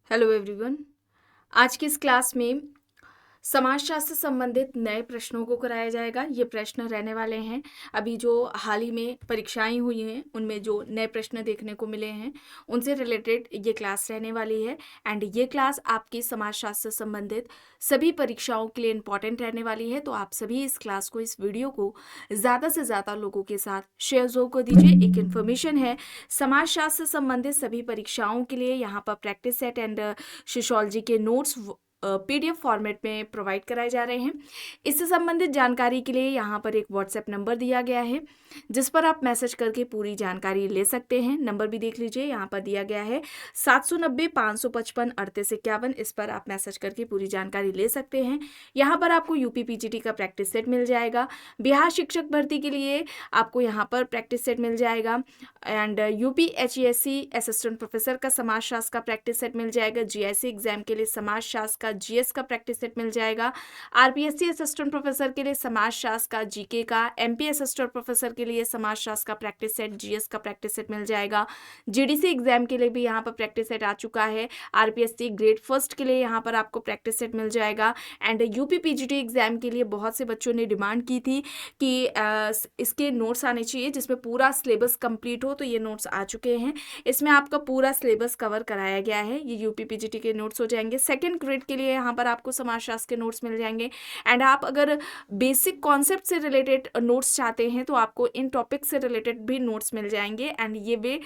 Hello everyone. आज की इस क्लास में समाजशास्त्र से संबंधित नए प्रश्नों को कराया जाएगा। ये प्रश्न रहने वाले हैं अभी जो हाल ही में परीक्षाएं हुई हैं उनमें जो नए प्रश्न देखने को मिले हैं उनसे रिलेटेड ये क्लास रहने वाली है। एंड ये क्लास आपकी समाजशास्त्र से संबंधित सभी परीक्षाओं के लिए इम्पॉर्टेंट रहने वाली है। तो आप सभी इस क्लास को, इस वीडियो को ज़्यादा से ज़्यादा लोगों के साथ शेयर ज़रूर कर दीजिए। एक इन्फॉर्मेशन है, समाजशास्त्र से संबंधित सभी परीक्षाओं के लिए यहाँ पर प्रैक्टिस सेट एंड सोशियोलॉजी के नोट्स पीडीएफ फॉर्मेट में प्रोवाइड कराए जा रहे हैं। इससे संबंधित जानकारी के लिए यहाँ पर एक व्हाट्सएप नंबर दिया गया है जिस पर आप मैसेज करके पूरी जानकारी ले सकते हैं। नंबर भी देख लीजिए, यहाँ पर दिया गया है 790-555-3851। इस पर आप मैसेज करके पूरी जानकारी ले सकते हैं। यहाँ पर आपको यूपी पीजीटी का प्रैक्टिस सेट मिल जाएगा। बिहार शिक्षक भर्ती के लिए आपको यहाँ पर प्रैक्टिस सेट मिल जाएगा। And UP HESC assistant professor का समाजशास्त्र का प्रैक्टिस सेट मिल जाएगा। GIC एग्जाम के लिए समाजशास्त्र का GS का प्रैक्टिस सेट मिल जाएगा। RPSC असिस्टेंट प्रोफेसर के लिए समाजशास्त्र का GK का, MP असिस्टेंट प्रोफेसर के लिए समाजशास्त्र का प्रैक्टिस सेट, GS का प्रैक्टिस सेट मिल जाएगा। GDC एग्जाम के लिए भी यहाँ पर प्रैक्टिस सेट आ चुका है। RPSC ग्रेड फर्स्ट के लिए यहाँ पर आपको प्रैक्टिस सेट मिल जाएगा। एंड यूपी पीजीटी एग्जाम के लिए बहुत से बच्चों ने डिमांड की थी कि इसके नोट्स आने चाहिए जिसमें पूरा सिलेबस कंप्लीट हो, तो ये नोट्स आ चुके हैं। इसमें आपका पूरा सिलेबस कवर कराया गया है। ये यूपी पीजीटी के नोट्स हो जाएंगे। सेकंड ग्रेड के लिए यहाँ पर आपको समाजशास्त्र के नोट्स मिल जाएंगे। एंड आप अगर बेसिक कॉन्सेप्ट से रिलेटेड नोट्स चाहते हैं तो आपको इन टॉपिक से रिलेटेड भी नोट्स मिल जाएंगे। एंड ये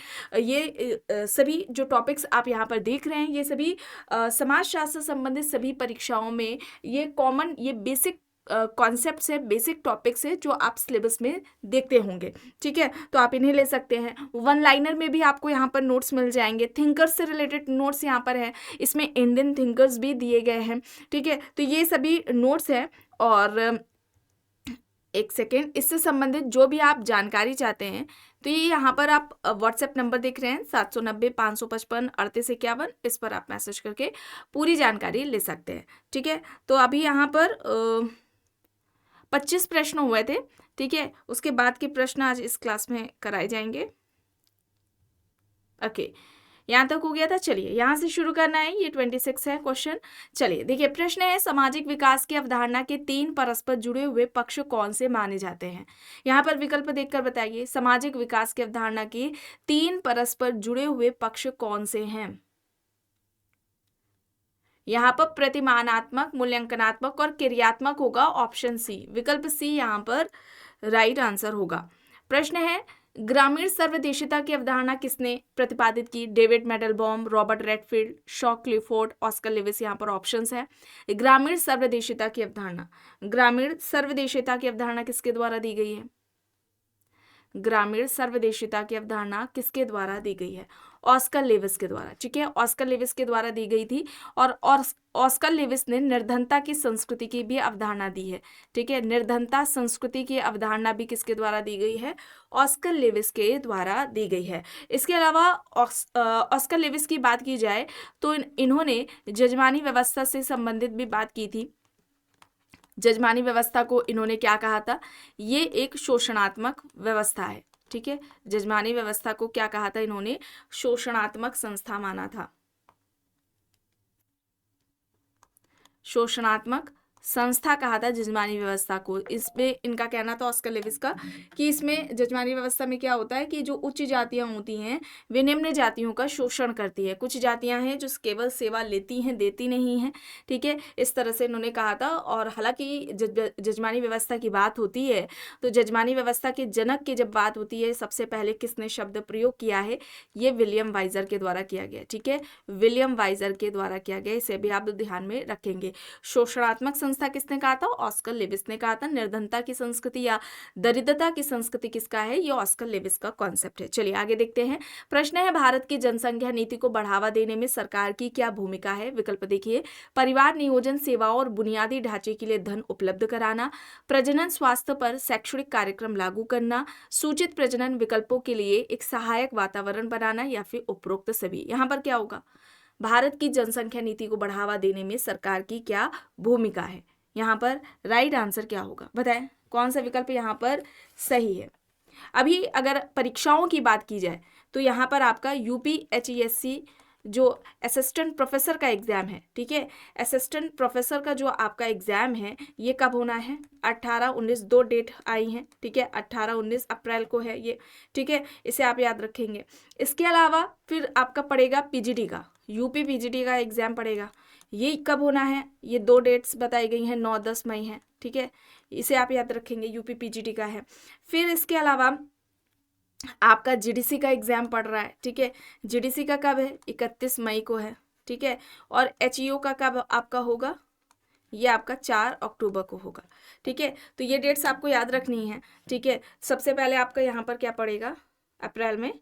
सभी जो टॉपिक्स आप यहाँ पर देख रहे हैं ये सभी समाजशास्त्र से संबंधित सभी परीक्षाओं में ये कॉमन, ये बेसिक कॉन्सेप्ट्स है, बेसिक टॉपिक्स है जो आप सिलेबस में देखते होंगे। ठीक है, तो आप इन्हें ले सकते हैं। वन लाइनर में भी आपको यहाँ पर नोट्स मिल जाएंगे। थिंकर्स से रिलेटेड नोट्स यहाँ पर है, इसमें इंडियन थिंकर्स भी दिए गए हैं। ठीक है, तो ये सभी नोट्स हैं। और एक सेकेंड, इससे संबंधित जो भी आप जानकारी चाहते हैं तो ये यहाँ पर आप व्हाट्सएप नंबर देख रहे हैं 790-555-3851। इस पर आप मैसेज करके पूरी जानकारी ले सकते हैं। ठीक है, तो अभी यहाँ पर 25 प्रश्न हुए थे। ठीक है, उसके बाद के प्रश्न आज इस क्लास में कराए जाएंगे। ओके, यहाँ तक हो गया था। चलिए यहाँ से शुरू करना है। ये 26 है क्वेश्चन। चलिए देखिए, प्रश्न है सामाजिक विकास की अवधारणा के 3 परस्पर जुड़े हुए पक्ष कौन से माने जाते हैं। यहाँ पर विकल्प देखकर बताइए, सामाजिक विकास की अवधारणा के 3 परस्पर जुड़े हुए पक्ष कौन से हैं। यहाँ पर प्रतिमानात्मक, मूल्यांकनात्मक और क्रियात्मक होगा। ऑप्शन सी, विकल्प सी यहाँ पर राइट आंसर होगा। प्रश्न है, ग्रामीण सर्वदेशीयता की अवधारणा किसने प्रतिपादित की। David Mandelbaum, Robert Redfield, Shaw Clifford, Oscar Lewis. यहाँ पर ऑप्शंस है। ग्रामीण सर्वदेशीयता की अवधारणा, ग्रामीण सर्वदेशीयता की अवधारणा किसके द्वारा दी गई है। ग्रामीण सर्वदेशीयता की अवधारणा किसके द्वारा दी गई है। ऑस्कर लेविस के द्वारा। ठीक है, ऑस्कर लेविस के द्वारा दी गई थी। और ऑस्कर लेविस ने निर्धनता की संस्कृति की भी अवधारणा दी है। ठीक है, निर्धनता संस्कृति की अवधारणा भी किसके द्वारा दी गई है। ऑस्कर लेविस के द्वारा दी गई है। इसके अलावा ऑस्कर लेविस की बात की जाए तो इन्होंने जजमानी व्यवस्था से संबंधित भी बात की थी। जजमानी व्यवस्था को इन्होंने क्या कहा था, ये एक शोषणात्मक व्यवस्था है। ठीक है, जजमानी व्यवस्था को क्या कहा था इन्होंने, शोषणात्मक संस्था माना था। शोषणात्मक संस्था कहा था जजमानी व्यवस्था को। इसमें इनका कहना था ऑस्कर लेविस का कि इसमें जजमानी व्यवस्था में क्या होता है कि जो उच्च जातियां होती हैं वे निम्न जातियों का शोषण करती है। कुछ जातियां हैं जो केवल सेवा लेती हैं, देती नहीं हैं। ठीक है, इस तरह से इन्होंने कहा था। और हालांकि जजमानी व्यवस्था की बात होती है तो जजमानी व्यवस्था के जनक की जब बात होती है सबसे पहले किसने शब्द प्रयोग किया है, ये विलियम वाइजर के द्वारा किया गया। ठीक है, विलियम वाइजर के द्वारा किया गया, इसे भी आप ध्यान में रखेंगे। शोषणात्मक संस्था किसने कहा था, ऑस्कर लेविस ने कहा था। निर्धनता की संस्कृति या दरिद्रता की संस्कृति किसका है, ये ऑस्कर लेविस का कॉन्सेप्ट है। चलिए आगे देखते हैं। प्रश्न है, भारत की जनसंख्या नीति को बढ़ावा देने में सरकार की क्या भूमिका है। विकल्प देखिए, परिवार नियोजन सेवाओं और बुनियादी ढांचे के लिए धन उपलब्ध कराना, प्रजनन स्वास्थ्य पर शैक्षणिक कार्यक्रम लागू करना, सूचित प्रजनन विकल्पों के लिए एक सहायक वातावरण बनाना, या फिर उपरोक्त सभी। यहाँ पर क्या होगा, भारत की जनसंख्या नीति को बढ़ावा देने में सरकार की क्या भूमिका है। यहाँ पर राइट आंसर क्या होगा, बताएं कौन सा विकल्प यहाँ पर सही है। अभी अगर परीक्षाओं की बात की जाए तो यहाँ पर आपका यूपी HESC जो असिस्टेंट प्रोफेसर का एग्ज़ाम है, ठीक है, असिस्टेंट प्रोफेसर का जो आपका एग्ज़ाम है ये कब होना है, 18-19 दो डेट आई हैं, ठीक है, 18-19 अप्रैल को है ये, ठीक है, इसे आप याद रखेंगे। इसके अलावा फिर आपका पड़ेगा पीजीटी का, यूपी पीजीटी का एग्ज़ाम पड़ेगा, ये कब होना है, ये दो डेट्स बताई गई हैं, 9-10 मई है, ठीक है, इसे आप याद रखेंगे, यूपी पीजीटी का है। फिर इसके अलावा आपका जीडीसी का एग्ज़ाम पड़ रहा है, ठीक है, जीडीसी का कब है, 31 मई को है, ठीक है, और एचईओ का कब आपका होगा, ये आपका 4 अक्टूबर को होगा, ठीक है। तो ये डेट्स आपको याद रखनी है, ठीक है। सबसे पहले आपका यहाँ पर क्या पड़ेगा अप्रैल में,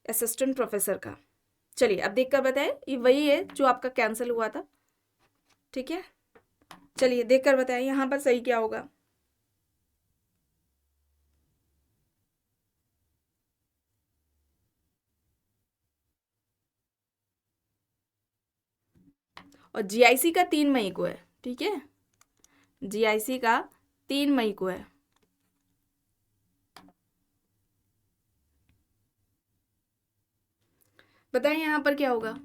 असिस्टेंट प्रोफेसर का। चलिए अब देख कर बताएं, ये वही है जो आपका कैंसिल हुआ था, ठीक है। चलिए देख कर बताएं यहाँ पर सही क्या होगा। और जीआईसी का 3 मई को है, ठीक है, जीआईसी का 3 मई को है। बताएं यहाँ पर क्या होगा।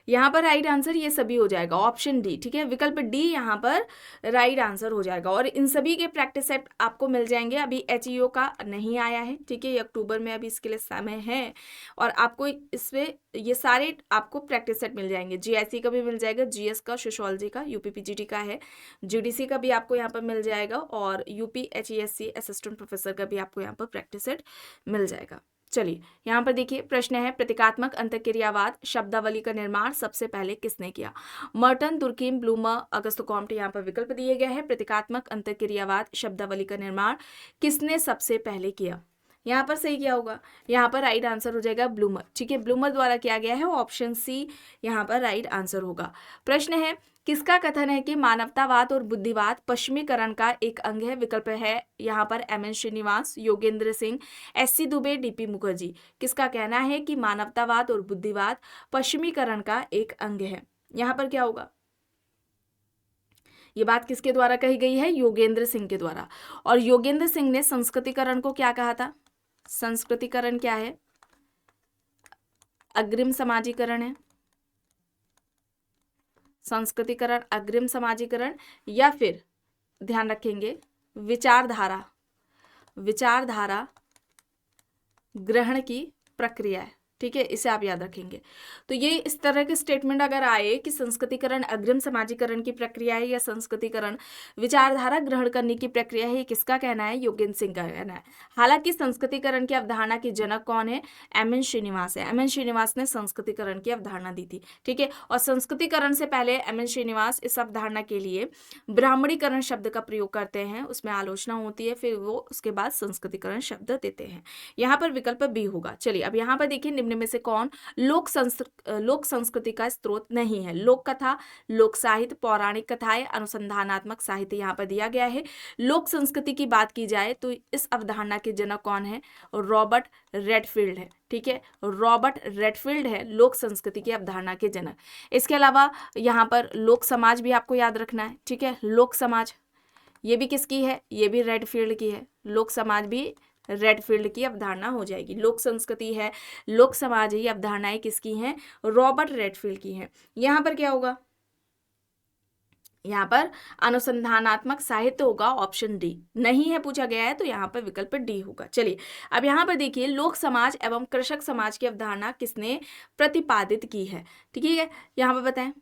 यहाँ पर राइट आंसर ये सभी हो जाएगा, ऑप्शन डी, ठीक है, विकल्प डी यहाँ पर राइट आंसर हो जाएगा। और इन सभी के प्रैक्टिस सेट आपको मिल जाएंगे। अभी एचईओ का नहीं आया है, ठीक है, ये अक्टूबर में अभी इसके लिए समय है, और आपको इसमें ये सारे आपको प्रैक्टिस सेट मिल जाएंगे। जीआईसी का भी मिल जाएगा, जीएस का, सोशियोलॉजी का, यूपी पीजीटी का है, जीडीसी का भी आपको यहाँ पर मिल जाएगा, और यूपी एचईएससी असिस्टेंट प्रोफेसर का भी आपको यहाँ पर प्रैक्टिस सेट मिल जाएगा। चलिए यहाँ पर देखिए प्रश्न है, प्रतिकात्मक अंतःक्रियावाद शब्दावली का निर्माण सबसे पहले किसने किया। मर्टन, दुर्कीम, ब्लूमर, अगस्त कॉम्टे यहाँ पर विकल्प दिए गए हैं। प्रतिकात्मक अंतःक्रियावाद शब्दावली का निर्माण किसने सबसे पहले किया। यहाँ पर सही क्या होगा, यहाँ पर राइट आंसर हो जाएगा ब्लूमर, ठीक है, ब्लूमर द्वारा किया गया है, ऑप्शन सी यहाँ पर राइट आंसर होगा। प्रश्न है, किसका कथन है कि मानवतावाद और बुद्धिवाद पश्चिमीकरण का एक अंग है। विकल्प है यहाँ पर M N Srinivas, Yogendra Singh, SC Dube, DP Mukherjee. किसका कहना है कि मानवतावाद और बुद्धिवाद पश्चिमीकरण का एक अंग है। यहाँ पर क्या होगा, ये बात किसके द्वारा कही गई है, योगेंद्र सिंह के द्वारा। और योगेंद्र सिंह ने संस्कृतिकरण को क्या कहा था, संस्कृतिकरण क्या है, अग्रिम समाजीकरण है, संस्कृतिकरण अग्रिम समाजीकरण, या फिर ध्यान रखेंगे विचारधारा, विचारधारा ग्रहण की प्रक्रिया है, ठीक है, इसे आप याद रखेंगे। तो ये इस तरह के स्टेटमेंट अगर आए कि संस्कृतिकरण अग्रिम समाजीकरण की प्रक्रिया है या संस्कृतिकरण विचारधारा ग्रहण करने की प्रक्रिया है, ये किसका कहना है, योगेंद्र सिंह का कहना है। हालांकि संस्कृतिकरण की अवधारणा के जनक कौन है, एम एन श्रीनिवास है। एम एन श्रीनिवास ने संस्कृतिकरण की अवधारणा दी थी, ठीक है, और संस्कृतिकरण से पहले एम एन श्रीनिवास इस अवधारणा के लिए ब्राह्मणीकरण शब्द का प्रयोग करते हैं, उसमें आलोचना होती है, फिर वो उसके बाद संस्कृतिकरण शब्द देते हैं। यहाँ पर विकल्प बी होगा। चलिए अब यहाँ पर देखिए, निम्न में से कौन लोक संस्कृति का स्रोत नहीं है। लोक कथा, लोक साहित्य, पौराणिक कथाएं, अनुसंधानात्मक साहित्य यहाँ पर दिया गया है। लोक संस्कृति की बात की जाए तो इस अवधारणा के जनक कौन है, रॉबर्ट रेडफील्ड है, ठीक है, रॉबर्ट रेडफील्ड है लोक संस्कृति की अवधारणा के जनक। इसके अलावा यहाँ पर लोक समाज भी आपको याद रखना है, ठीक है, लोक समाज ये भी किसकी है, ये भी रेडफील्ड की है। लोक समाज भी रेडफील्ड की अवधारणा हो जाएगी। लोक संस्कृति है, लोक समाज है, ये अवधारणाएं किसकी हैं, रॉबर्ट रेडफील्ड की हैं। यहाँ पर क्या होगा, यहाँ पर अनुसंधानात्मक साहित्य होगा, ऑप्शन डी। नहीं है पूछा गया है तो यहाँ पर विकल्प डी होगा। चलिए अब यहाँ पर देखिए, लोक समाज एवं कृषक समाज की अवधारणा किसने प्रतिपादित की है, ठीक है, यहाँ पर बताएं।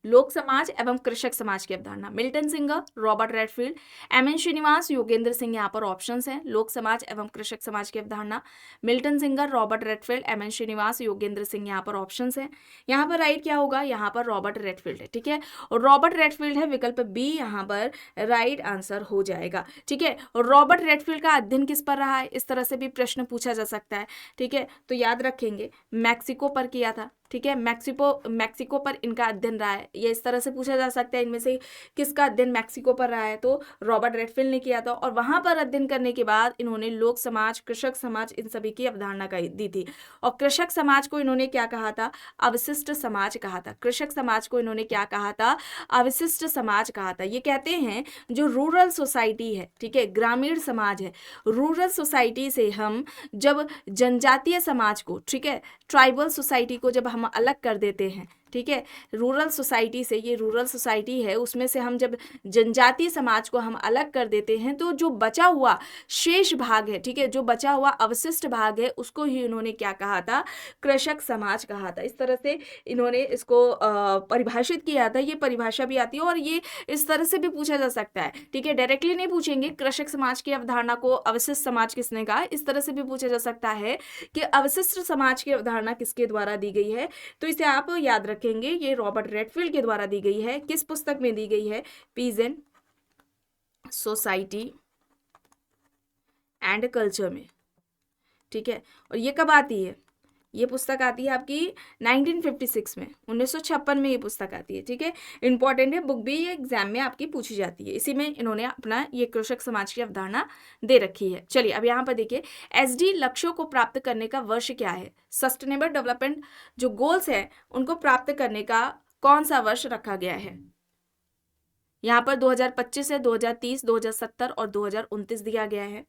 लोक समाज एवं कृषक समाज की अवधारणा, Milton Singer, Robert Redfield, M N Srinivas, Yogendra Singh यहाँ पर ऑप्शंस हैं। लोक समाज एवं कृषक समाज की अवधारणा, Milton Singer, Robert Redfield, M N Srinivas, Yogendra Singh यहाँ पर ऑप्शंस हैं। यहाँ पर राइट क्या होगा, यहाँ पर रॉबर्ट रेडफील्ड है, ठीक है, और रॉबर्ट रेडफील्ड है, विकल्प बी यहाँ पर राइट आंसर हो जाएगा, ठीक है। रॉबर्ट रेडफील्ड का अध्ययन किस पर रहा है, इस तरह से भी प्रश्न पूछा जा सकता है, ठीक है, तो याद रखेंगे मैक्सिको पर किया था, ठीक है, मैक्सिको पर इनका अध्ययन रहा है। ये इस तरह से पूछा जा सकता है इनमें से किसका अध्ययन मैक्सिको पर रहा है, तो रॉबर्ट रेडफिल्ड ने किया था। और वहां पर अध्ययन करने के बाद इन्होंने लोक समाज, कृषक समाज, इन सभी की अवधारणा दी थी। और कृषक समाज को इन्होंने क्या कहा था, अवशिष्ट समाज कहा था। कृषक समाज को इन्होंने क्या कहा था, अवशिष्ट समाज कहा था। ये कहते हैं जो रूरल सोसाइटी है, ठीक है, ग्रामीण समाज है, रूरल सोसाइटी से हम जब जनजातीय समाज को, ठीक है, ट्राइबल सोसाइटी को जब हम अलग कर देते हैं, ठीक है, रूरल सोसाइटी से, ये रूरल सोसाइटी है, उसमें से हम जब जनजातीय समाज को हम अलग कर देते हैं तो जो बचा हुआ शेष भाग है, ठीक है, जो बचा हुआ अवशिष्ट भाग है, उसको ही इन्होंने क्या कहा था, कृषक समाज कहा था। इस तरह से इन्होंने इसको परिभाषित किया था। ये परिभाषा भी आती है और ये इस तरह से भी पूछा जा सकता है, ठीक है, डायरेक्टली नहीं पूछेंगे कृषक समाज की अवधारणा को अवशिष्ट समाज किसने कहा, इस तरह से भी पूछा जा सकता है कि अवशिष्ट समाज की अवधारणा किसके द्वारा दी गई है। तो इसे आप याद रखेंगे, ये रॉबर्ट रेडफील्ड के द्वारा दी गई है। किस पुस्तक में दी गई है, पीजेंट सोसाइटी एंड कल्चर में, ठीक है। और ये कब आती है, ये पुस्तक आती है आपकी 1956 में, 1956 में ये पुस्तक आती है, ठीक है। इंपॉर्टेंट है, बुक भी ये एग्जाम में आपकी पूछी जाती है। इसी में इन्होंने अपना ये कृषक समाज की अवधारणा दे रखी है। चलिए अब यहाँ पर देखिए, एसडी लक्ष्यों को प्राप्त करने का वर्ष क्या है, सस्टेनेबल डेवलपमेंट जो गोल्स है उनको प्राप्त करने का कौन सा वर्ष रखा गया है। यहाँ पर 2025 है, 2030, 2070 और 2029 दिया गया है।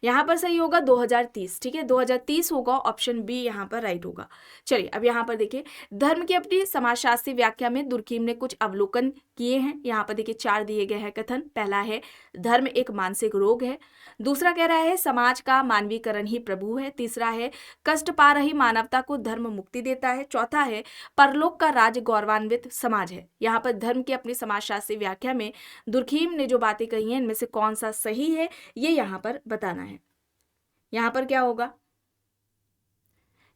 यहाँ पर सही होगा 2030, ठीक है, 2030 होगा, ऑप्शन बी यहाँ पर राइट होगा। चलिए अब यहाँ पर देखिए, धर्म की अपनी समाजशास्त्री व्याख्या में दुर्खीम ने कुछ अवलोकन किए हैं। यहाँ पर देखिए 4 दिए गए हैं कथन। पहला है धर्म एक मानसिक रोग है, दूसरा कह रहा है समाज का मानवीकरण ही प्रभु है, तीसरा है कष्ट पा रही मानवता को धर्म मुक्ति देता है, चौथा है परलोक का राज गौरवान्वित समाज है। यहाँ पर धर्म की अपनी समाजशास्त्री व्याख्या में दुर्खीम ने जो बातें कही हैं इनमें से कौन सा सही है, ये यहाँ पर बताना है। यहाँ पर क्या होगा,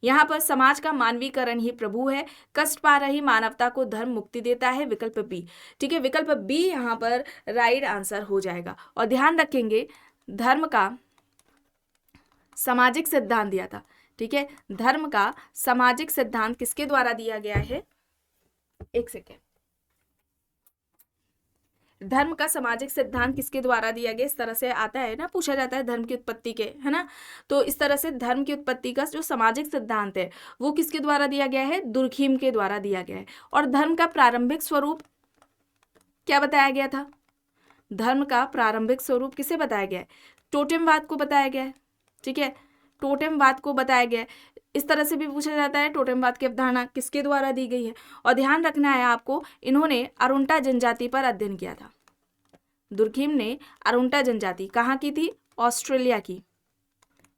यहाँ पर समाज का मानवीकरण ही प्रभु है, कष्ट पा रही मानवता को धर्म मुक्ति देता है, विकल्प बी, ठीक है, विकल्प बी यहाँ पर राइट आंसर हो जाएगा। और ध्यान रखेंगे धर्म का सामाजिक सिद्धांत दिया था, ठीक है, धर्म का सामाजिक सिद्धांत किसके द्वारा दिया गया है, एक सेकेंड, धर्म का सामाजिक सिद्धांत किसके द्वारा दिया गया, इस तरह से आता है ना, पूछा जाता है धर्म की उत्पत्ति के, है ना, तो इस तरह से धर्म की उत्पत्ति का जो सामाजिक सिद्धांत है वो किसके द्वारा दिया गया है, दुर्खीम के द्वारा दिया गया है। और धर्म का प्रारंभिक स्वरूप क्या बताया गया था, धर्म का प्रारंभिक स्वरूप किसे बताया गया है, टोटेमवाद को बताया गया है, ठीक है, टोटेमवाद को बताया गया है। इस तरह से भी पूछा जाता है टोटेमवाद की अवधारणा किसके द्वारा दी गई है। और ध्यान रखना है आपको, इन्होंने अरुंटा जनजाति पर अध्ययन किया था। दुर्खीम ने अरुंटा जनजाति कहाँ की थी, ऑस्ट्रेलिया की,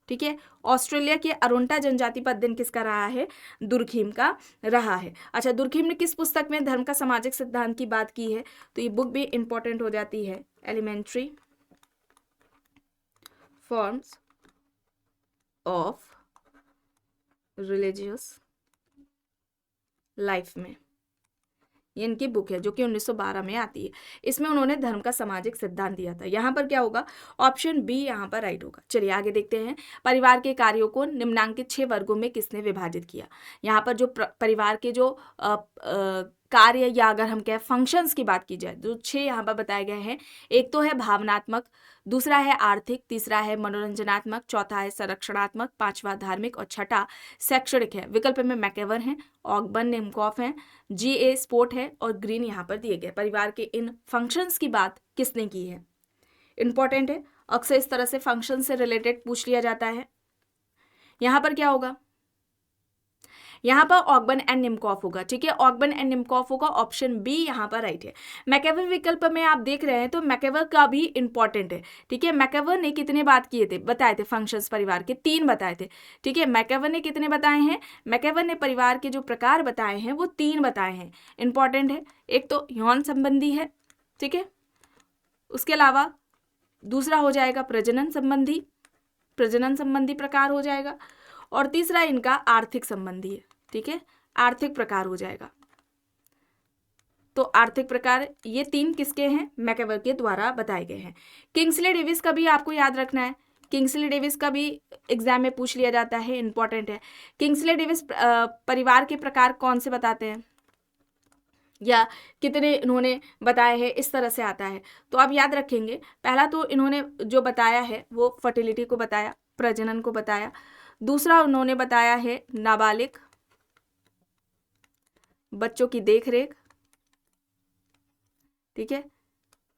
ठीक है, ऑस्ट्रेलिया की अरुंटा जनजाति पर अध्ययन किसका रहा है, दुर्खीम का रहा है। अच्छा, दुर्खीम ने किस पुस्तक में धर्म का सामाजिक सिद्धांत की बात की है, तो ये बुक भी इंपॉर्टेंट हो जाती है, elementary forms of religious life में, ये इनकी बुक है जो कि 1912 में आती है। इसमें उन्होंने धर्म का सामाजिक सिद्धांत दिया था। यहाँ पर क्या होगा, ऑप्शन बी यहाँ पर राइट होगा। चलिए आगे देखते हैं, परिवार के कार्यों को निम्नांकित 6 वर्गों में किसने विभाजित किया। यहाँ पर जो परिवार के जो कार्य या अगर हम कहें फंक्शंस की बात की जाए, जो 6 यहाँ पर बताए गए हैं, एक तो है भावनात्मक, दूसरा है आर्थिक, तीसरा है मनोरंजनात्मक, चौथा है संरक्षणात्मक, पांचवा धार्मिक और छठा शैक्षणिक है। विकल्प में मैकेवर हैं, ऑगबर्न निमकॉफ हैं, GA स्पोर्ट है और ग्रीन यहाँ पर दिए गए। परिवार के इन फंक्शंस की बात किसने की है, इंपॉर्टेंट है, अक्सर इस तरह से फंक्शन से रिलेटेड पूछ लिया जाता है। यहाँ पर क्या होगा, यहाँ पर ऑगबर्न एंड निमकॉफ होगा, ठीक है, ऑगबर्न एंड निमकॉफ होगा, ऑप्शन बी यहाँ पर राइट है। मैकेवर विकल्प में आप देख रहे हैं तो मैकेवर का भी इंपॉर्टेंट है, ठीक है, मैकेवर ने कितने बात किए थे, बताए थे फंक्शंस परिवार के 3 बताए थे, ठीक है, मैकेवर ने कितने बताए हैं, मैकेवर ने परिवार के जो प्रकार बताए हैं वो 3 बताए हैं, इंपॉर्टेंट है। एक तो यौन संबंधी है, ठीक है, उसके अलावा दूसरा हो जाएगा प्रजनन संबंधी प्रकार हो जाएगा, और तीसरा इनका आर्थिक संबंधी है, ठीक है, आर्थिक प्रकार हो जाएगा। तो आर्थिक प्रकार ये 3 किसके हैं, मैकेवर के द्वारा बताए गए हैं। किंग्सले डेविस का भी आपको याद रखना है, किंग्सले डेविस का भी एग्जाम में पूछ लिया जाता है, इंपॉर्टेंट है। किंग्सले डेविस परिवार के प्रकार कौन से बताते हैं या कितने इन्होंने बताए हैं, इस तरह से आता है। तो आप याद रखेंगे, पहला तो इन्होंने जो बताया है वो फर्टिलिटी को बताया, प्रजनन को बताया। दूसरा उन्होंने बताया है नाबालिग बच्चों की देखरेख, ठीक है,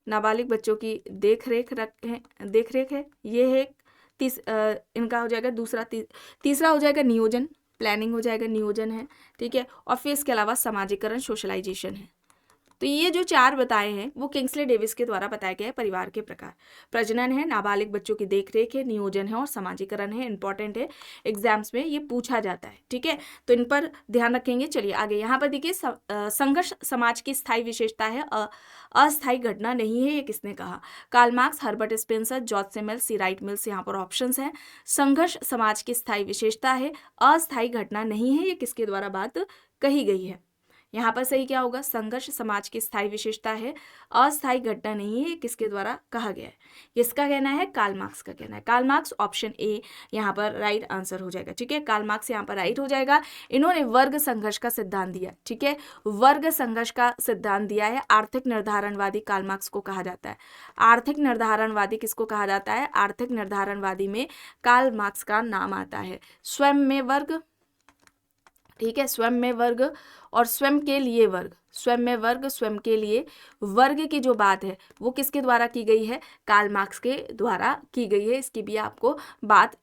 नाबालिग बच्चों की देखरेख है, ये है इनका हो जाएगा दूसरा। तीसरा हो जाएगा नियोजन, प्लानिंग हो जाएगा, नियोजन है, ठीक है। और फिर इसके अलावा समाजीकरण, सोशलाइजेशन है। तो ये जो 4 बताए हैं वो किंग्सले डेविस के द्वारा बताया गया है परिवार के प्रकार। प्रजनन है, नाबालिग बच्चों की देखरेख है, नियोजन है और समाजीकरण है। इंपॉर्टेंट है, एग्जाम्स में ये पूछा जाता है, ठीक है। तो इन पर ध्यान रखेंगे। चलिए आगे, यहाँ पर देखिए संघर्ष समाज की स्थायी विशेषता है, अस्थायी घटना नहीं है, ये किसने कहा? Karl Marx, Herbert Spencer, George Simmel, C Wright Mills. यहाँ पर ऑप्शंस हैं। संघर्ष समाज की स्थायी विशेषता है, अस्थायी घटना नहीं है, ये किसके द्वारा बात कही गई है? यहाँ पर सही क्या होगा? संघर्ष समाज की स्थायी विशेषता है, अस्थायी घटना नहीं है, किसके द्वारा कहा गया है? किसका कहना है? कार्ल मार्क्स का कहना है। कार्ल मार्क्स, ऑप्शन ए यहाँ पर राइट आंसर हो जाएगा, ठीक है। कार्ल मार्क्स यहाँ पर राइट हो जाएगा। इन्होंने वर्ग संघर्ष का सिद्धांत दिया, ठीक है, वर्ग संघर्ष का सिद्धांत दिया है। आर्थिक निर्धारणवादी कार्ल मार्क्स को कहा जाता है। आर्थिक निर्धारणवादी किसको कहा जाता है? आर्थिक निर्धारणवादी में कार्ल मार्क्स का नाम आता है। स्वयं में वर्ग, ठीक है, स्वयं में वर्ग और स्वयं के लिए वर्ग, स्वयं में वर्ग, स्वयं के लिए वर्ग की जो बात है वो किसके द्वारा की गई है? कार्ल मार्क्स के द्वारा की गई है। इसकी भी आपको बात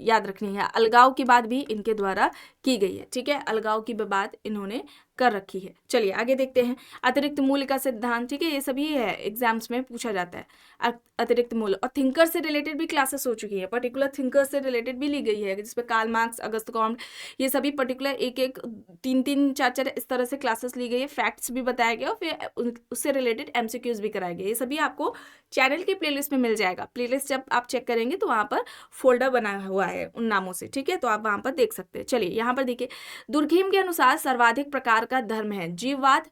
याद रखनी है। अलगाव की बात भी इनके द्वारा की गई है, ठीक है, अलगाव की बात इन्होंने कर रखी है। चलिए आगे देखते हैं। अतिरिक्त मूल्य का सिद्धांत, ठीक है, ये सभी है, एग्जाम्स में पूछा जाता है। अतिरिक्त मूल्य और थिंकर से रिलेटेड भी क्लासेस हो चुकी है, पर्टिकुलर थिंकर से रिलेटेड भी ली गई है, जिसपे कार्ल मार्क्स, अगस्त कॉम्ट, ये सभी पर्टिकुलर एक एक 3-3, 4-4 इस तरह से क्लासेस ली गई है। फैक्ट्स भी बताया गया और फिर उससे रिलेटेड MCQs भी कराए गए। ये सभी आपको चैनल की प्लेलिस्ट में मिल जाएगा। प्लेलिस्ट जब आप चेक करेंगे तो वहाँ पर फोल्डर बना हुआ है उन नामों से, ठीक है, तो आप वहाँ पर देख सकते हैं। चलिए यहाँ पर देखिए, दुर्खीम के अनुसार सर्वाधिक प्रकार का धर्म है जीववाद,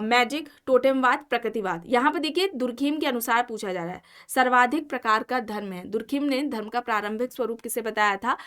मैजिक, टोटेमवाद, प्रकृतिवाद। यहाँ पर देखिए दुर्खीम के अनुसार पूछा जा रहा है, सर्वाधिक प्रकार का धर्म है। दुर्खीम ने धर्म का प्रारंभिक स्वरूप किसे बताया था?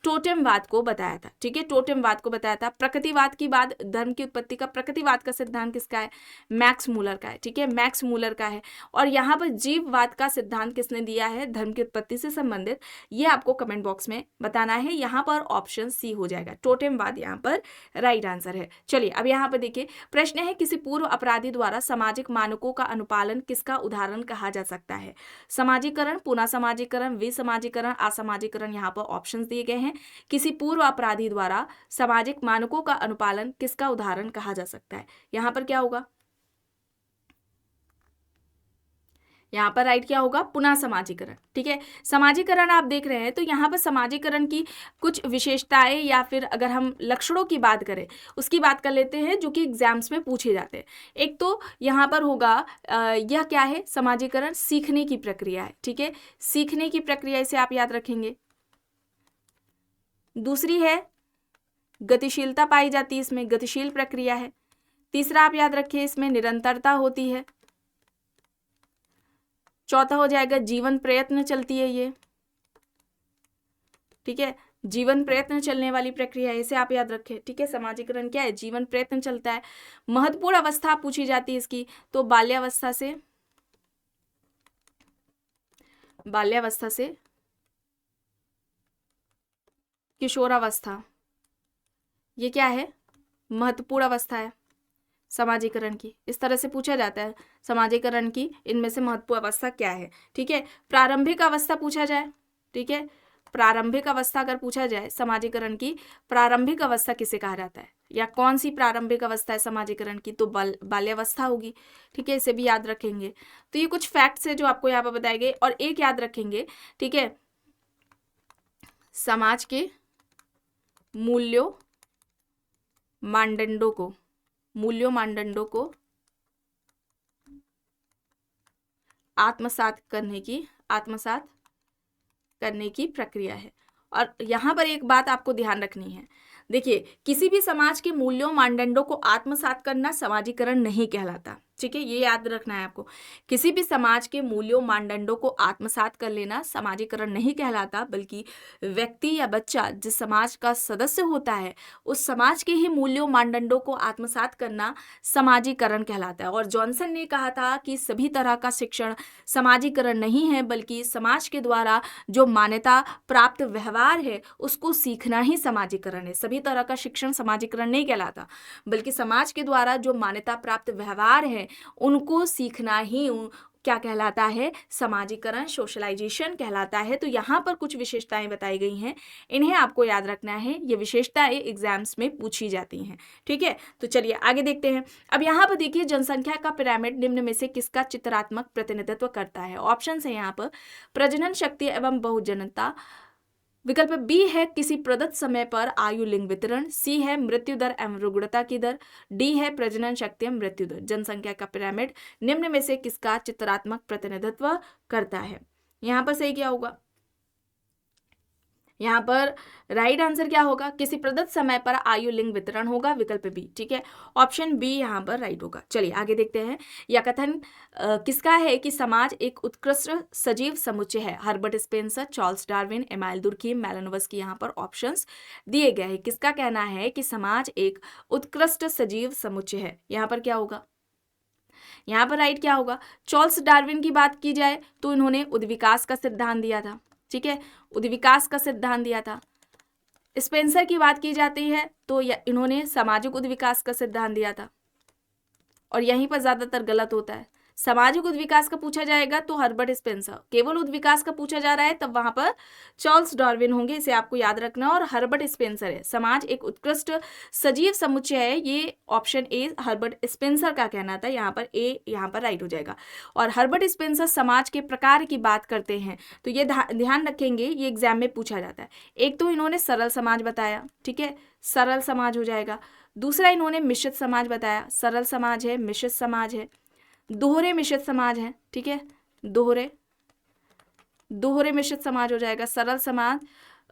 टोटेमवाद को बताया था, ठीक है, टोटेमवाद को बताया था। प्रकृतिवाद की बात, धर्म की उत्पत्ति का, प्रकृतिवाद का सिद्धांत किसका है? मैक्स मूलर का है, ठीक है, मैक्स मूलर का है। और यहाँ पर जीववाद का सिद्धांत किसने दिया है धर्म की उत्पत्ति से संबंधित? ये आपको कमेंट बॉक्स में बताना है। यहाँ पर ऑप्शन सी हो जाएगा, टोटेमवाद यहाँ पर राइट आंसर है। चलिए अब यहाँ पर देखिए, प्रश्न है, किसी पूर्व अपराधी द्वारा सामाजिक मानकों का अनुपालन किसका उदाहरण कहा जा सकता है? समाजीकरण, पुनः समाजीकरण, विसमाजीकरण, असमाजीकरण। यहाँ पर ऑप्शंस दिए गए हैं। किसी पूर्व अपराधी द्वारा सामाजिक मानकों का अनुपालन किसका उदाहरण कहा जा सकता है? यहाँ पर क्या होगा? यहाँ पर राइट क्या होगा? पुनः समाजीकरण, ठीक है। समाजीकरण आप देख रहे हैं तो यहाँ पर समाजीकरण की कुछ विशेषताएं या फिर अगर हम लक्षणों की बात करें उसकी बात कर लेते हैं जो कि एग्जाम्स में पूछे जाते हैं। एक तो यहाँ पर होगा यह क्या है? समाजीकरण सीखने की प्रक्रिया है, ठीक है, सीखने की प्रक्रिया, इसे आप याद रखेंगे। दूसरी है गतिशीलता पाई जाती है, इसमें गतिशील प्रक्रिया है। तीसरा आप याद रखिए, इसमें निरंतरता होती है। चौथा हो जाएगा जीवन प्रयत्न चलती है ये, ठीक है, जीवन प्रयत्न चलने वाली प्रक्रिया है, इसे आप याद रखें, ठीक है। समाजीकरण क्या है? जीवन प्रयत्न चलता है। महत्वपूर्ण अवस्था पूछी जाती है इसकी, तो बाल्यावस्था से किशोरावस्था, ये क्या है? महत्वपूर्ण अवस्था है समाजीकरण की। इस तरह से पूछा जाता है समाजीकरण की इनमें से महत्वपूर्ण अवस्था क्या है, ठीक है। प्रारंभिक अवस्था पूछा जाए, ठीक है, प्रारंभिक अवस्था अगर पूछा जाए समाजीकरण की, प्रारंभिक अवस्था किसे कहा जाता है या कौन सी प्रारंभिक अवस्था है समाजीकरण की? तो बाल्यावस्था होगी, ठीक है, इसे भी याद रखेंगे। तो ये कुछ फैक्ट्स है जो आपको यहाँ पर बताए गए। और एक याद रखेंगे, ठीक है, समाज के मूल्यों मानदंडों को आत्मसात करने की प्रक्रिया है। और यहाँ पर एक बात आपको ध्यान रखनी है, देखिए, किसी भी समाज के मूल्यों मानदंडों को आत्मसात करना समाजीकरण नहीं कहलाता, ठीक है, ये याद रखना है आपको। किसी भी समाज के मूल्यों मानदंडों को आत्मसात कर लेना समाजीकरण नहीं कहलाता, बल्कि व्यक्ति या बच्चा जिस समाज का सदस्य होता है उस समाज के ही मूल्यों मानदंडों को आत्मसात करना समाजीकरण कहलाता है। और जॉनसन ने कहा था कि सभी तरह का शिक्षण समाजीकरण नहीं है, बल्कि समाज के द्वारा जो मान्यता प्राप्त व्यवहार है उसको सीखना ही समाजीकरण है। सभी तरह का शिक्षण समाजीकरण नहीं कहलाता, बल्कि समाज के द्वारा जो मान्यता प्राप्त व्यवहार है उनको सीखना ही क्या कहलाता है, समाजीकरण, सोशलाइजेशन कहलाता है। तो यहाँ पर कुछ विशेषताएं बताई गई हैं, इन्हें आपको याद रखना है। ये विशेषताएं एग्जाम्स में पूछी जाती हैं। ठीक है, तो चलिए आगे देखते हैं। अब यहाँ पर देखिए, जनसंख्या का पिरामिड निम्न में से किसका चित्रात्मक प्रतिनिधित्व करता है? ऑप्शन है यहाँ पर प्रजनन शक्ति एवं बहुजनता, विकल्प बी है किसी प्रदत्त समय पर आयु लिंग वितरण, सी है मृत्यु दर एवं रुग्णता की दर, डी है प्रजनन शक्ति एवं मृत्यु दर। जनसंख्या का पिरामिड निम्न में से किसका चित्रात्मक प्रतिनिधित्व करता है? यहाँ पर सही क्या होगा? यहाँ पर राइट आंसर क्या होगा? किसी प्रदत्त समय पर आयु लिंग वितरण होगा, विकल्प बी। ठीक है, ऑप्शन बी यहाँ पर राइट होगा। चलिए आगे देखते हैं। यह कथन किसका है कि समाज एक उत्कृष्ट सजीव समुच्चय है? Herbert Spencer, Charles Darwin, Emile Durkheim, Malinowski की यहाँ पर ऑप्शंस दिए गए हैं। किसका कहना है कि समाज एक उत्कृष्ट सजीव समुच्चय है? यहाँ पर क्या होगा? यहाँ पर राइट क्या होगा? चार्ल्स डार्विन की बात की जाए तो इन्होंने उद्विकास का सिद्धांत दिया था। ठीक है, उद्विकास का सिद्धांत दिया था। स्पेंसर की बात की जाती है तो इन्होंने सामाजिक उद्विकास का सिद्धांत दिया था, और यहीं पर ज्यादातर गलत होता है। सामाजिक उद्विकास का पूछा जाएगा तो हर्बर्ट स्पेंसर, केवल उद्विकास का पूछा जा रहा है तब वहां पर चार्ल्स डार्विन होंगे, इसे आपको याद रखना। और हर्बर्ट स्पेंसर है। समाज एक उत्कृष्ट सजीव समुच्चय है, ये ऑप्शन ए हर्बर्ट स्पेंसर का कहना था। यहाँ पर ए यहाँ पर राइट हो जाएगा। और हर्बर्ट स्पेंसर समाज के प्रकार की बात करते हैं, तो ये ध्यान रखेंगे, ये एग्जाम में पूछा जाता है। एक तो इन्होंने सरल समाज बताया, ठीक है, सरल समाज हो जाएगा। दूसरा इन्होंने मिश्रित समाज बताया, सरल समाज है, मिश्रित समाज है, दोहरे मिश्रित समाज है। ठीक है, दोहरे मिश्रित समाज हो जाएगा, सरल समाज,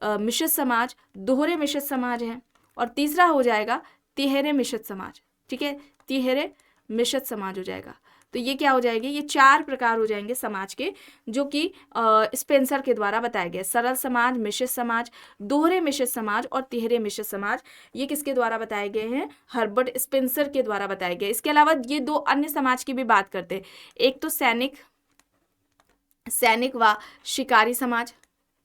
मिश्रित समाज, दोहरे मिश्रित समाज है। और तीसरा हो जाएगा तिहरे मिश्रित समाज। ठीक है, तिहरे मिश्रित समाज हो जाएगा। तो ये क्या हो जाएंगे? ये 4 प्रकार हो जाएंगे समाज के, जो कि स्पेंसर के द्वारा बताए गए। सरल समाज, मिश्रित समाज, दोहरे मिश्रित समाज और तिहरे मिश्रित समाज। ये किसके द्वारा बताए गए हैं? हर्बर्ट स्पेंसर के द्वारा बताए गए। इसके अलावा ये 2 अन्य समाज की भी बात करते हैं। एक तो सैनिक व शिकारी समाज।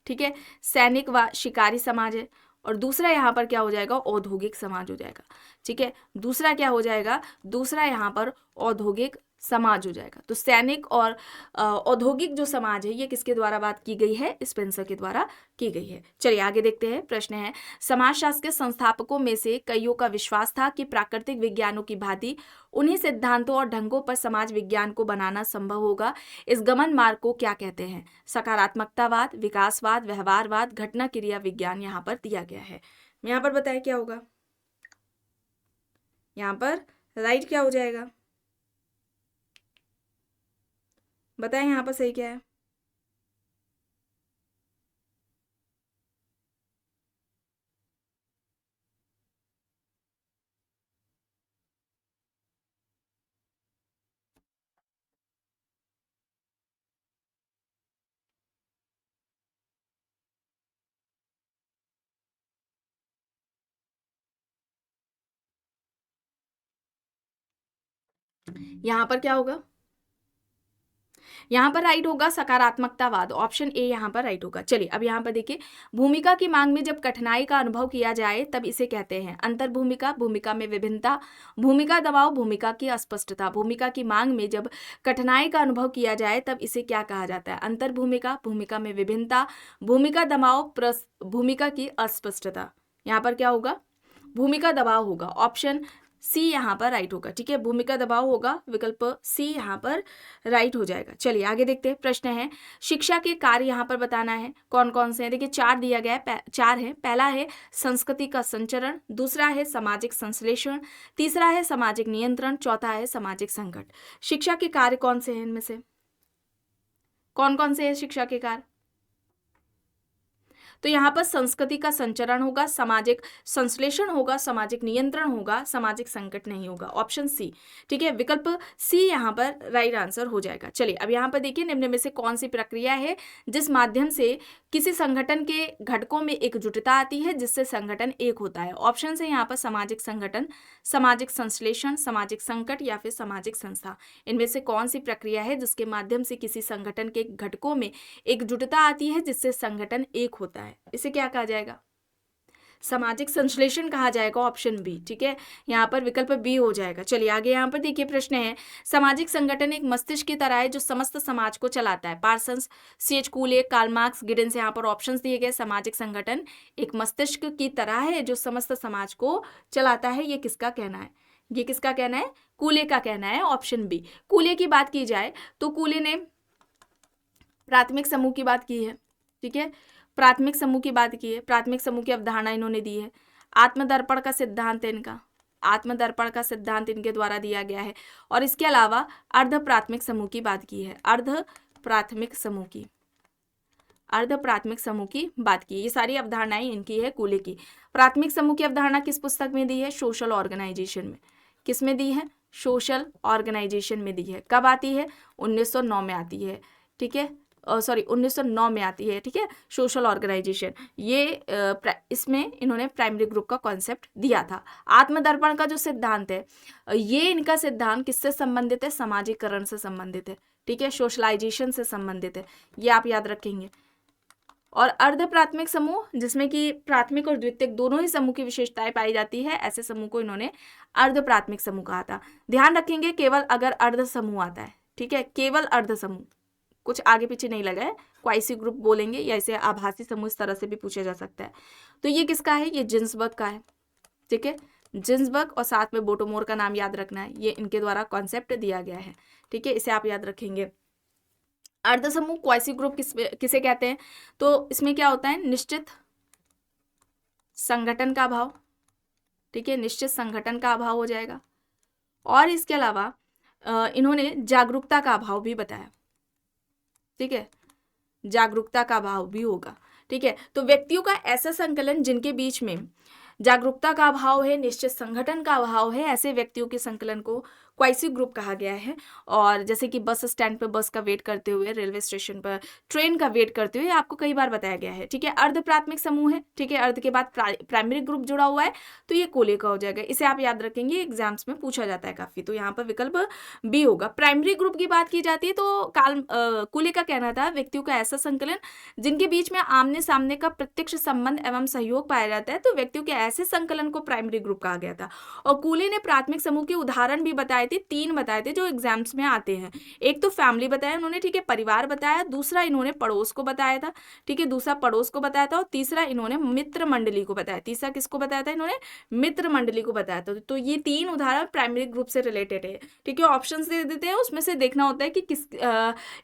ठीक है, सैनिक व शिकारी समाज है। और दूसरा यहाँ पर क्या हो जाएगा? औद्योगिक समाज हो जाएगा। ठीक है, दूसरा क्या हो जाएगा? दूसरा यहाँ पर औद्योगिक समाज हो जाएगा। तो सैनिक और औद्योगिक जो समाज है, ये किसके द्वारा बात की गई है? स्पेंसर के द्वारा की गई है। चलिए आगे देखते हैं। प्रश्न है, समाजशास्त्र के संस्थापकों में से कईयों का विश्वास था कि प्राकृतिक विज्ञानों की भांति उन्हीं सिद्धांतों और ढंगों पर समाज विज्ञान को बनाना संभव होगा। इस गमन मार्ग को क्या कहते हैं? सकारात्मकतावाद, विकासवाद, व्यवहारवाद, घटना क्रिया विज्ञान यहाँ पर दिया गया है। यहाँ पर बताया क्या होगा? यहाँ पर राइट क्या हो जाएगा? बताएं यहाँ पर सही क्या है? यहाँ पर क्या होगा? यहाँ पर राइट होगा सकारात्मकतावाद, ऑप्शन ए यहाँ पर राइट होगा। चलिए अब यहाँ पर देखिए, भूमिका की मांग में जब कठिनाई का अनुभव किया जाए तब इसे कहते हैं अंतर भूमिका, भूमिका में विभिन्नता, भूमिका दबाव, भूमिका की अस्पष्टता। भूमिका की मांग में जब कठिनाई का अनुभव किया जाए तब इसे क्या कहा जाता है? अंतर भूमिका, भूमिका में विभिन्नता, भूमिका दबाव, भूमिका की अस्पष्टता। यहाँ पर क्या होगा? भूमिका दबाव होगा, ऑप्शन सी यहाँ पर राइट होगा। ठीक है, भूमिका दबाव होगा, विकल्प सी यहाँ पर राइट हो जाएगा। चलिए आगे देखते हैं। प्रश्न है, शिक्षा के कार्य यहाँ पर बताना है कौन कौन से हैं। देखिए 4 दिया गया है, 4 है। पहला है संस्कृति का संचरण, दूसरा है सामाजिक संश्लेषण, तीसरा है सामाजिक नियंत्रण, चौथा है सामाजिक संकट। शिक्षा के कार्य कौन से हैं? इनमें से कौन कौन से है शिक्षा के कार्य? तो यहाँ पर संस्कृति का संचरण होगा, सामाजिक संश्लेषण होगा, सामाजिक नियंत्रण होगा, सामाजिक संकट नहीं होगा। ऑप्शन सी, ठीक है, विकल्प सी यहाँ पर राइट आंसर हो जाएगा। चलिए अब यहाँ पर देखिए, निम्न में से कौन सी प्रक्रिया है जिस माध्यम से किसी संगठन के घटकों में एकजुटता आती है, जिससे संगठन एक होता है। ऑप्शन है यहाँ पर सामाजिक संगठन, सामाजिक संश्लेषण, सामाजिक संकट या फिर सामाजिक संस्था। इनमें से कौन सी प्रक्रिया है जिसके माध्यम से किसी संगठन के घटकों में एकजुटता आती है, जिससे संगठन एक होता है? इसे क्या कहा जाएगा? सामाजिक संश्लेषण कहा जाएगा। ऑप्शन बी, ठीक है, यहाँ पर विकल्प बी हो जाएगा। चलिए आगे यहाँ पर देखिए, प्रश्न है सामाजिक संगठन एक मस्तिष्क की तरह है जो समस्त समाज को चलाता है। Parsons, C.H. कूले, Karl Marx, Giddens, यहाँ पर ऑप्शंस दिए गए। सामाजिक संगठन एक मस्तिष्क की तरह है जो समस्त समाज को चलाता है, ये किसका कहना है? ये किसका कहना है? कूले का कहना है। Option B. कूले की बात की जाए तो कूले ने प्राथमिक समूह की बात की है, ठीक है, प्राथमिक समूह की बात की है, प्राथमिक समूह की अवधारणा इन्होंने दी है। आत्मदर्पण का सिद्धांत है इनका, आत्मदर्पण का सिद्धांत इनके द्वारा दिया गया है। और इसके अलावा अर्ध प्राथमिक समूह की बात की है, अर्ध प्राथमिक समूह की, अर्ध प्राथमिक समूह की बात की। ये सारी अवधारणाएं इनकी है, कूले की। प्राथमिक समूह की अवधारणा किस पुस्तक में दी है? सोशल ऑर्गेनाइजेशन में। किस में दी है? सोशल ऑर्गेनाइजेशन में दी है। कब आती है? 1909 में आती है, ठीक है, 1909 में आती है, ठीक है, सोशल ऑर्गेनाइजेशन। ये इसमें इन्होंने प्राइमरी ग्रुप का कॉन्सेप्ट दिया था। आत्मदर्पण का जो सिद्धांत है, ये इनका सिद्धांत किससे संबंधित है? सामाजिकरण से संबंधित है, ठीक है, सोशलाइजेशन से संबंधित है, ये आप याद रखेंगे। और अर्ध प्राथमिक समूह, जिसमें कि प्राथमिक और द्वितीयक दोनों ही समूह की विशेषताएं पाई जाती है, ऐसे समूह को इन्होंने अर्ध प्राथमिक समूह कहा था। ध्यान रखेंगे, केवल अगर अर्ध समूह आता है, ठीक है, केवल अर्ध समूह, कुछ आगे पीछे नहीं लगा है, क्वाइसी ग्रुप बोलेंगे या इसे आभासी समूह इस तरह से भी पूछा जा सकता है। तो ये किसका है? ये जिन्सबर्ग का है, ठीक है, जिन्सबर्ग, और साथ में बोटोमोर का नाम याद रखना है, ये इनके द्वारा कॉन्सेप्ट दिया गया है, ठीक है, इसे आप याद रखेंगे। अर्ध समूह क्वाइसी ग्रुप किसे कहते हैं? तो इसमें क्या होता है? निश्चित संगठन का अभाव, ठीक है, निश्चित संगठन का अभाव हो जाएगा। और इसके अलावा इन्होंने जागरूकता का अभाव भी बताया, ठीक है, जागरूकता का अभाव भी होगा, ठीक है। तो व्यक्तियों का ऐसा संकलन जिनके बीच में जागरूकता का अभाव है, निश्चित संगठन का अभाव है, ऐसे व्यक्तियों के संकलन को क्वाइसी ग्रुप कहा गया है। और जैसे कि बस स्टैंड पर बस का वेट करते हुए, रेलवे स्टेशन पर ट्रेन का वेट करते हुए, आपको कई बार बताया गया है, ठीक है। अर्ध प्राथमिक समूह है, ठीक है, अर्ध के बाद प्राइमरी ग्रुप जुड़ा हुआ है, तो ये कोले का हो जाएगा। इसे आप याद रखेंगे, एग्जाम्स में पूछा जाता है काफी, तो यहाँ पर विकल्प बी होगा। प्राइमरी ग्रुप की बात की जाती है तो कूले का कहना था व्यक्तियों का ऐसा संकलन जिनके बीच में आमने सामने का प्रत्यक्ष संबंध एवं सहयोग पाया जाता है, तो व्यक्तियों के ऐसे संकलन को प्राइमरी ग्रुप कहा गया था। और कूले ने प्राथमिक समूह के उदाहरण भी बताए थे, 3 बताए थे जो एग्जाम्स में आते हैं। एक तो फैमिली बताया उन्होंने, ठीक है, परिवार बताया, दूसरा इन्होंने पड़ोस को बताया था, ठीक है, दूसरा पड़ोस को बताया था, और तीसरा इन्होंने मित्र मंडली को बताया। तीसरा किसको बताया था? इन्होंने मित्र मंडली को बताया था। तो ये 3 उदाहरण प्राइमरी ग्रुप से रिलेटेड है, ठीक है। ऑप्शंस दे देते हैं, उसमें से देखना होता है कि किस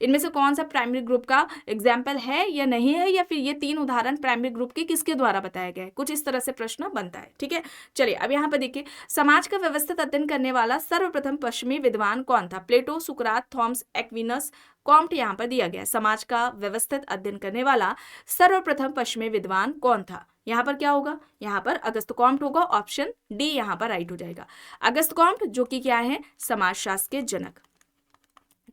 इनमें से कौन सा प्राइमरी ग्रुप का एग्जाम्पल है या नहीं है, या फिर ये 3 उदाहरण प्राइमरी ग्रुप के किसके द्वारा बताया गया है। कुछ इस तरह से प्रश्न बनता है, ठीक है। चलिए अब यहाँ पर देखिए, समाज का व्यवस्थित अध्ययन करने वाला सर्वप्रथम पश्चिमी विद्वान कौन था? प्लेटो, सुकरात, थॉमस एक्विनस, कॉम्ट यहाँ पर दिया गया। समाज का व्यवस्थित अध्ययन करने वाला सर्वप्रथम पश्चिमी विद्वान कौन था? यहाँ पर क्या होगा? यहाँ पर अगस्त कॉम्ट होगा। ऑप्शन डी यहाँ पर राइट हो जाएगा। अगस्त कॉम्ट जो कि क्या है? समाजशास्त्र के जनक,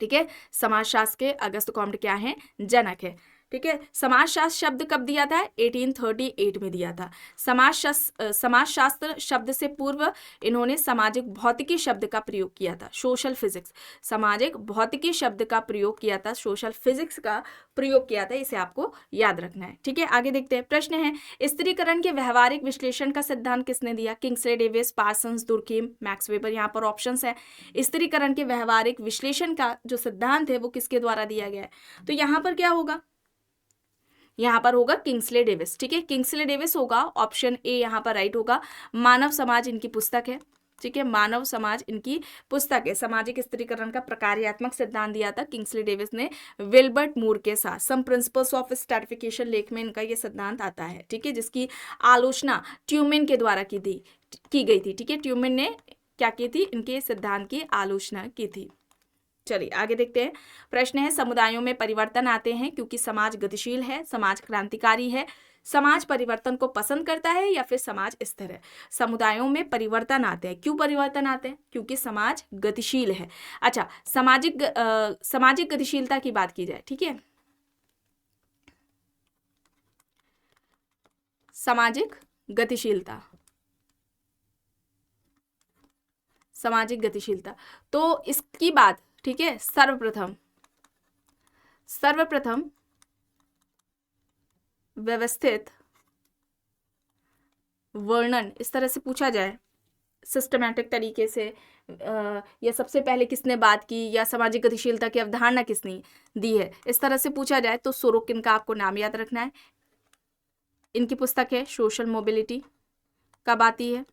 ठीक है, समाजशास्त्र के अगस्त कॉम्ट क्या है? जनक है, ठीक है। समाजशास्त्र शब्द कब दिया था? 1838 में दिया था। समाजशास्त्र शब्द से पूर्व इन्होंने सामाजिक भौतिकी शब्द का प्रयोग किया था, सोशल फिजिक्स। सामाजिक भौतिकी शब्द का प्रयोग किया था, सोशल फिजिक्स का प्रयोग किया था, इसे आपको याद रखना है, ठीक है। आगे देखते हैं, प्रश्न है स्त्रीकरण के व्यवहारिक विश्लेषण का सिद्धांत किसने दिया? Kingsley Davis, Parsons, Durkheim, max weber. यहाँ पर ऑप्शंस है। स्त्रीकरण के व्यवहारिक विश्लेषण का जो सिद्धांत है वो किसके द्वारा दिया गया है? तो यहाँ पर क्या होगा? यहाँ पर होगा किंग्सले डेविस, ठीक है, किंग्सले डेविस होगा। ऑप्शन ए यहाँ पर राइट होगा। मानव समाज इनकी पुस्तक है, ठीक है, मानव समाज इनकी पुस्तक है। सामाजिक स्त्रीकरण का प्रकार्यात्मक सिद्धांत दिया था किंग्सले डेविस ने विल्बर्ट मूर के साथ। सम प्रिंसिपल्स ऑफ स्ट्रैटिफिकेशन लेख में इनका ये सिद्धांत आता है, ठीक है, जिसकी आलोचना ट्यूमेन के द्वारा की गई थी, ठीक है। ट्यूमेन ने क्या की थी? इनके सिद्धांत की आलोचना की थी। चलिए आगे देखते हैं, प्रश्न है समुदायों में परिवर्तन आते हैं क्योंकि समाज गतिशील है, समाज क्रांतिकारी है, समाज परिवर्तन को पसंद करता है या फिर समाज स्थिर है? समुदायों में परिवर्तन आते हैं। क्यों परिवर्तन आते हैं? क्योंकि समाज गतिशील है। अच्छा, सामाजिक गतिशीलता की बात की जाए, ठीक है, सामाजिक गतिशीलता, सामाजिक गतिशीलता, तो इसकी बात, ठीक है, सर्वप्रथम व्यवस्थित वर्णन इस तरह से पूछा जाए सिस्टमैटिक तरीके से, या सबसे पहले किसने बात की, या सामाजिक गतिशीलता की अवधारणा किसने दी है, इस तरह से पूछा जाए तो सोरोकिन का आपको नाम याद रखना है। इनकी पुस्तक है सोशल मोबिलिटी। कब आती है?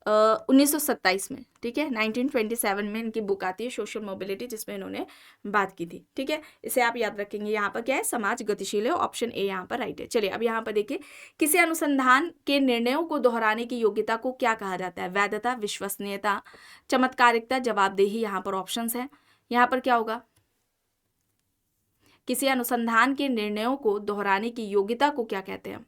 1927 में, ठीक है, 1927 में इनकी बुक आती है सोशल मोबिलिटी, जिसमें इन्होंने बात की थी, ठीक है। इसे आप याद रखेंगे। यहाँ पर क्या है? समाज गतिशील है, ऑप्शन ए यहाँ पर राइट है। चलिए अब यहाँ पर देखिए, किसी अनुसंधान के निर्णयों को दोहराने की योग्यता को क्या कहा जाता है? वैधता, विश्वसनीयता, चमत्कारिकता, जवाबदेही, यहाँ पर ऑप्शंस हैं। यहाँ पर क्या होगा? किसी अनुसंधान के निर्णयों को दोहराने की योग्यता को क्या कहते हैं?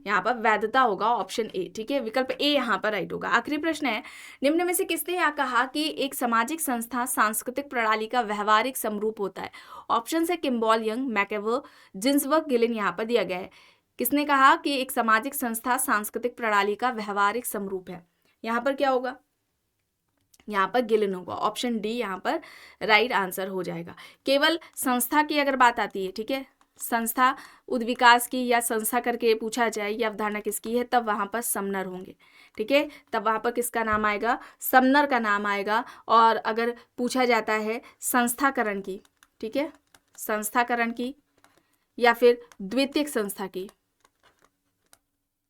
यहाँ पर वैधता होगा, ऑप्शन ए, ठीक है, विकल्प ए यहाँ पर राइट होगा। आखिरी प्रश्न है, निम्न में से किसने यहाँ कहा कि एक सामाजिक संस्था सांस्कृतिक प्रणाली का व्यवहारिक समरूप होता है? ऑप्शन है किम्बॉल यंग, मैकेवर, जिन्सबर्ग, गिलिन, यहाँ पर दिया गया है। किसने कहा कि एक सामाजिक संस्था सांस्कृतिक प्रणाली का व्यवहारिक समरूप है? यहाँ पर क्या होगा? यहाँ पर गिलिन होगा, ऑप्शन डी यहाँ पर राइट आंसर हो जाएगा। केवल संस्था की अगर बात आती है, ठीक है, संस्था उद्विकास की या संस्था करके पूछा जाए ये अवधारणा किसकी है, तब वहाँ पर समनर होंगे, ठीक है, तब वहाँ पर किसका नाम आएगा? समनर का नाम आएगा। और अगर पूछा जाता है संस्थाकरण की, ठीक है, संस्थाकरण की या फिर द्वितीयक संस्था की,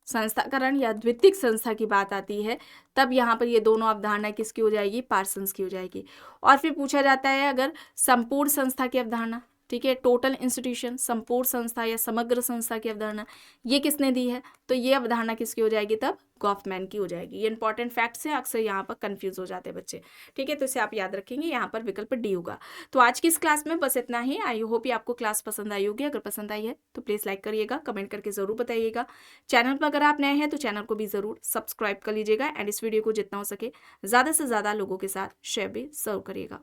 संस्थाकरण या द्वितीयक संस्था की बात आती है, तब यहाँ पर ये दोनों अवधारणा किसकी हो जाएगी? पार्सन्स की हो जाएगी। और फिर पूछा जाता है अगर संपूर्ण संस्था की अवधारणा, ठीक है, टोटल इंस्टीट्यूशन, संपूर्ण संस्था या समग्र संस्था की अवधारणा, ये किसने दी है? तो ये अवधारणा किसकी हो जाएगी? तब गॉफमैन की हो जाएगी। ये इंपॉर्टेंट फैक्ट्स हैं, अक्सर यहाँ पर कंफ्यूज हो जाते हैं बच्चे, ठीक है, तो इसे आप याद रखेंगे। यहाँ पर विकल्प डी होगा। तो आज की इस क्लास में बस इतना ही। आई होप आपको क्लास पसंद आई होगी। अगर पसंद आई है तो प्लीज़ लाइक करिएगा, कमेंट करके ज़रूर बताइएगा। चैनल पर अगर आप नए हैं तो चैनल को भी ज़रूर सब्सक्राइब कर लीजिएगा, एंड इस वीडियो को जितना हो सके ज़्यादा से ज़्यादा लोगों के साथ शेयर भी ज़रूर करिएगा।